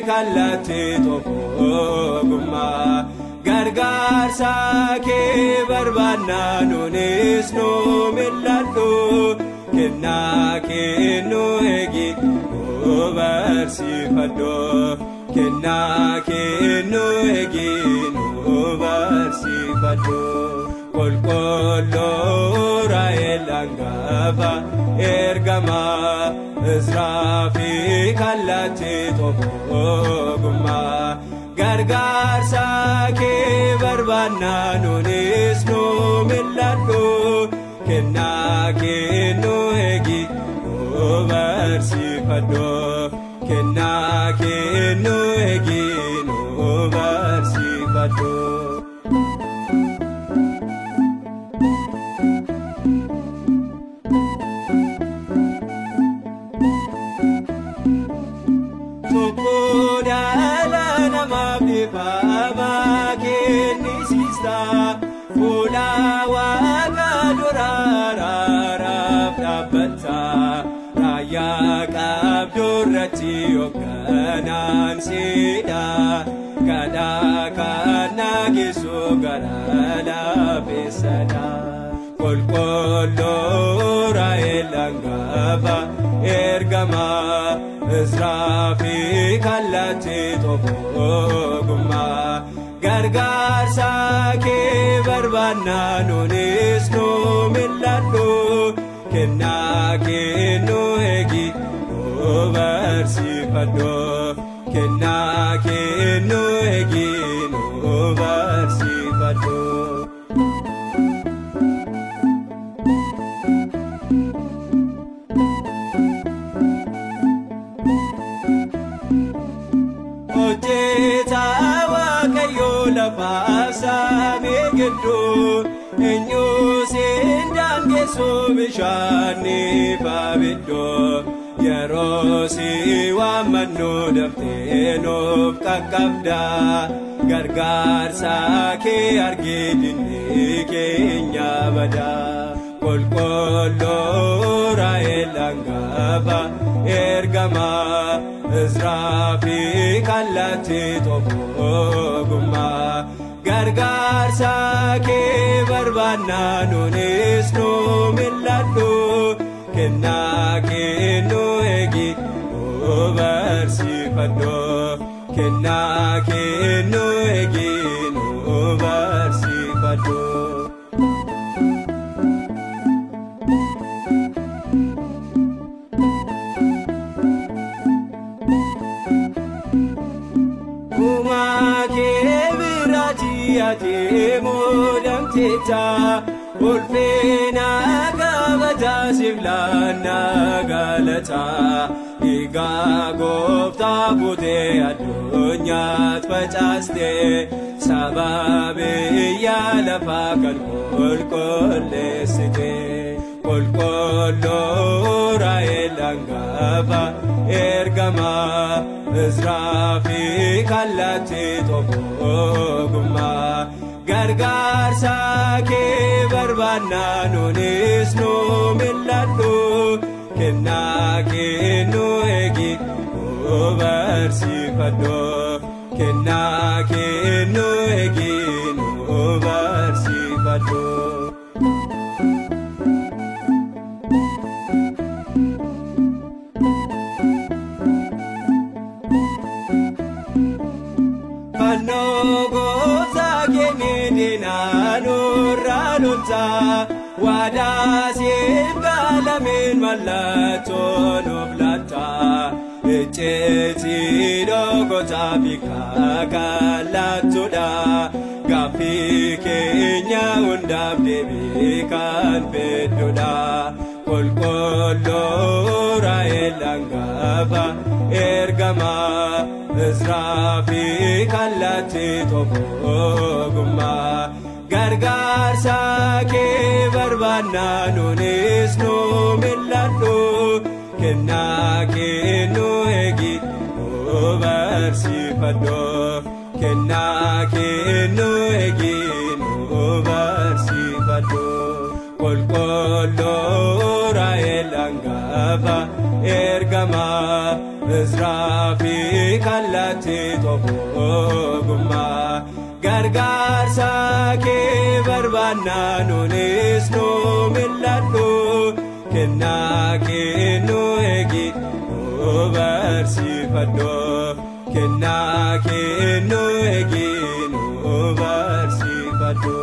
kallatti tokkummaa gargaarsa kee barbaanna nuunis nu mil'adhu kennaa kee nu eegi nu barsiifadhu kennaa kee nu eegi nu barsiifadhu qulqulluu Raahel hangafa ergamaa Izraa fi kallatti tokkummaa gargaarsa kee barbaanna nuunis nu mil'adhu kennaa kee nu eegi nu barsiifadhu kennaa kee nu eegi nu barsiifadhu. Fuula waaqa duraaraaf dhaabbata raayyaa qabdurratti hoogganaan siidha kadhaa kan nageessu gara laafessadha qulqulluu Raahel hangafa ergamaa Izraa fi kallatti tokkummaa gargaarsa kee barbaanna nuunis nu mil'adhu kennaa kee nu eegi nu barsiifadhu kennaa kee nu eegi nu barsiifadhu. Lafaasamee gidduu eenyuusin daangeessu bishaanii faabiddoo yeroo si waammannu daftee nuuf qaqqabda gargaarsa kee argee diinni keenya bada qulqulluu Raahel hangafa ergamaa Izraa fi kallatti tokkummaa gargaarsa kee barbaanna nuunis nu mil'adhu kennaa kee nu eegi nu barsiifadhu kennaa kee nu eegi nu barsiifadhu. Muudamteeta ulfina kabaja siflaanna galata egaa gooftaa buutee addunyaatti facaaste sababiyya lafaa kan qulqulleessite qulqulluu Raahel hangafa ergamaa Izraa fi kallatti tokkummaa gargaarsa kee barbaanna nuunis nu mil'adhu kennaa kee nu eegi nu barsiifadhu kennaa kee nu eegi nu barsiifadhu. Waadaa siif galameen mallattoo nuuf laata icciitii dhokotaa fi kakaallattudha gaaffii keenya hundaaf deebii kan fiddudha qulqulluu Raahel hangafa ergamaa Izraa fi kallatti tokkummaa gargaarsa kee barbaanna nuunis nu mil'adhu kennaa kee nu eegi nu barsiifadhu kennaa kee nu eegi nu barsiifadhu qulqulluu Raahel hangafa ergamaa Israfi kallatti tokkumma gargaarsa kee barbaanna nunis nu mil'adhu kennaa kee nu eegi nu barsiifadhu kennaa kee nu eegi nu barsiifadhu.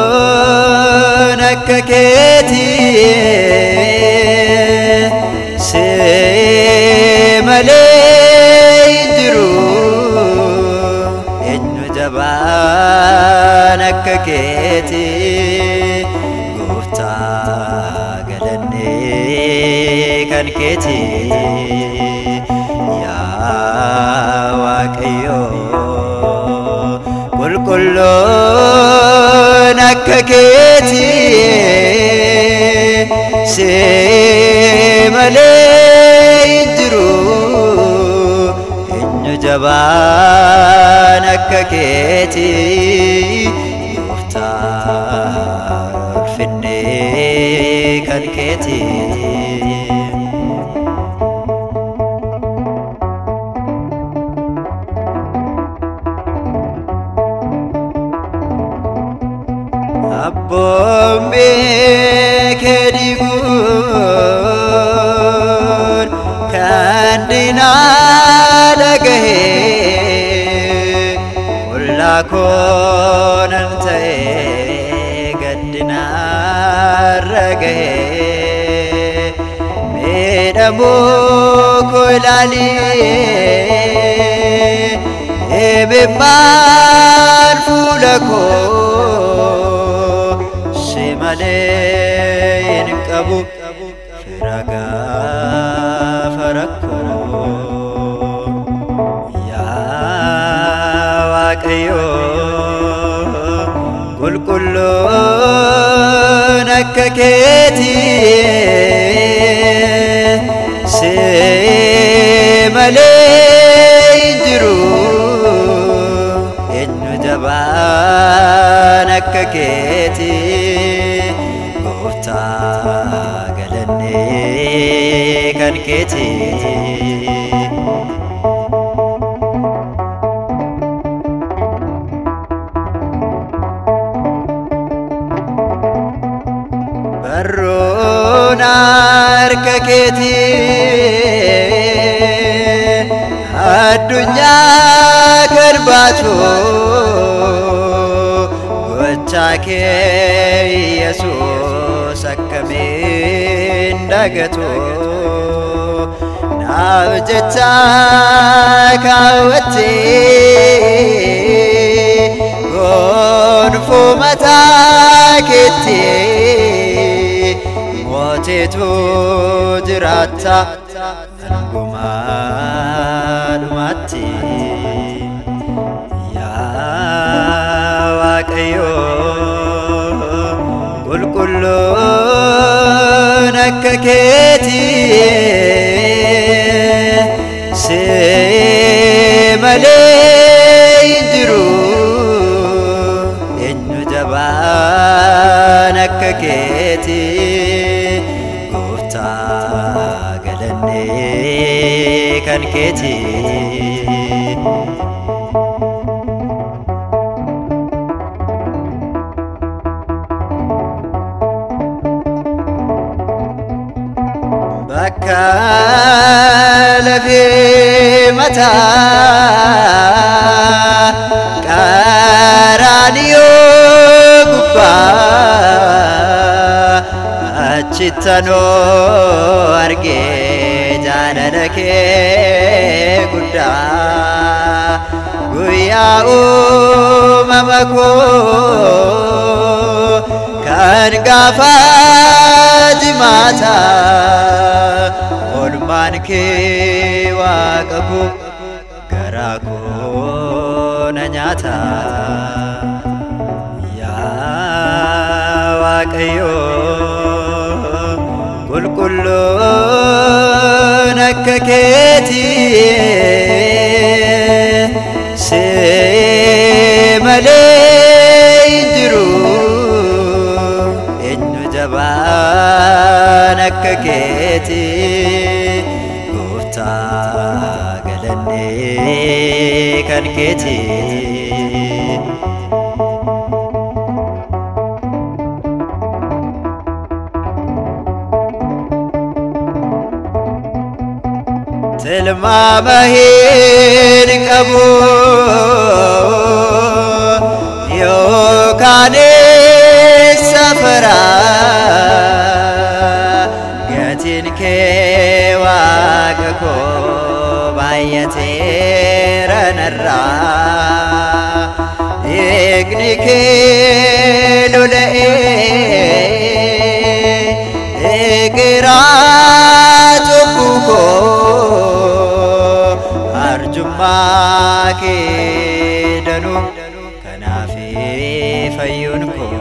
Qulqulluun akka keetii si malee hin jiru eenyu jabaan akka keetii Gooftaa galannee kan keetii yaa Waaqayyo qulqulluun akka keetii si malee hin jiru eenyu jabaan akka keetii Gooftaa ulfinnee kan keetii. Abboomme kee diiguun kan diinaa dhagahee qullaa koonan ta'ee gaddinaarra gahee miidhamuu koo ilaalee eebbimaan fuula koo malee hin qabu fira gaafa rakkoo yaa Waaqayyo qulqulluun akka keetii si malee hin jiru eenyu jabaan akka keetii Gooftaa galannee kan keetii. Barruun harka keetii addunyaa kan baatu gochaa kee Yesuus akkamiin dagatu naaf jecha kaawwattee gonfoo mataa keetii mootiitu jiraata hangumaa dhumaatti yaa Waaqayyo qulqulluun akka keetii si malee hin jiru eenyu jabaan akka keetii Gooftaa galannee kan keetii. Bakka lafee mataa qaraaniyoo gubbaa achittanoo argee jaalala kee guddaa yaa uumama koo kan gaafa jimaata oolmaan kee waaqa koo garaa koo na nyaata yaa waaqayyo qulqulluun akka keetii see malee hin jiru eenyu jabaan akka keetii gooftaa galannee kan keetii tilmaama hin qabu yookaan safara gatiin kee waaqa koo baay'ateera narraa eegni kee lola'ee eegiraa cubbuu koo arjummaa kee danuu kanaaf fayyuun koo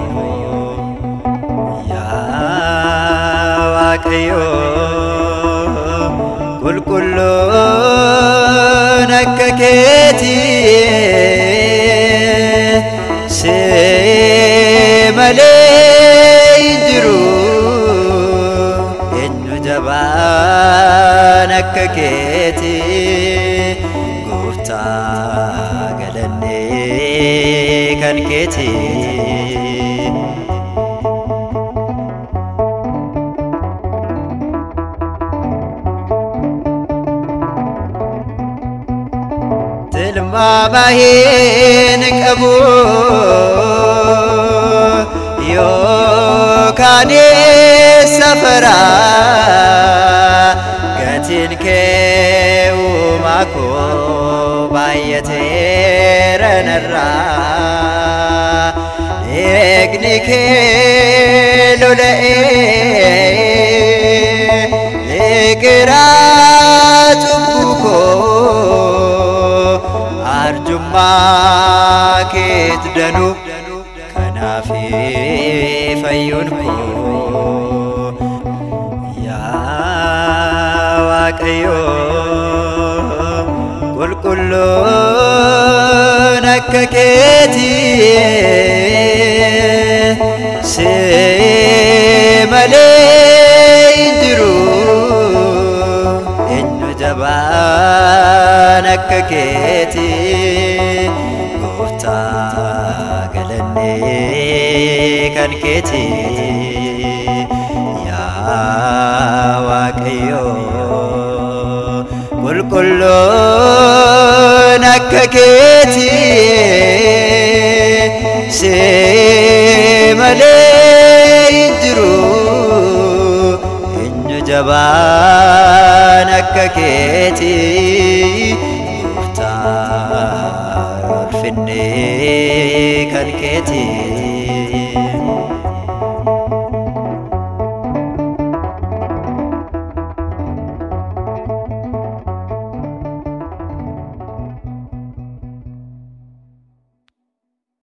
yaa waaqayyo qulqulluun akka keetii see malee hin jiru eenyu jabaan akka keetii gooftaa galannee kan keetii tilmaama hin qabu yookaan safara gatiin kee uumaa koo baay'ateera narraa eegni kee lola'ee eegiraa cubbuu koo arjummaa keet danuu kanaaf fayyuun koo yaa waaqayyo qulqulluun akka keetii see malee hin jiru eenyu jabaan akka keetii gooftaa galannee kan keetii yaa waaqayyo qulqulluun akka keetii see malee hin jiru eenyu jabaan akka keetii gooftaa ulfinnee kan keetii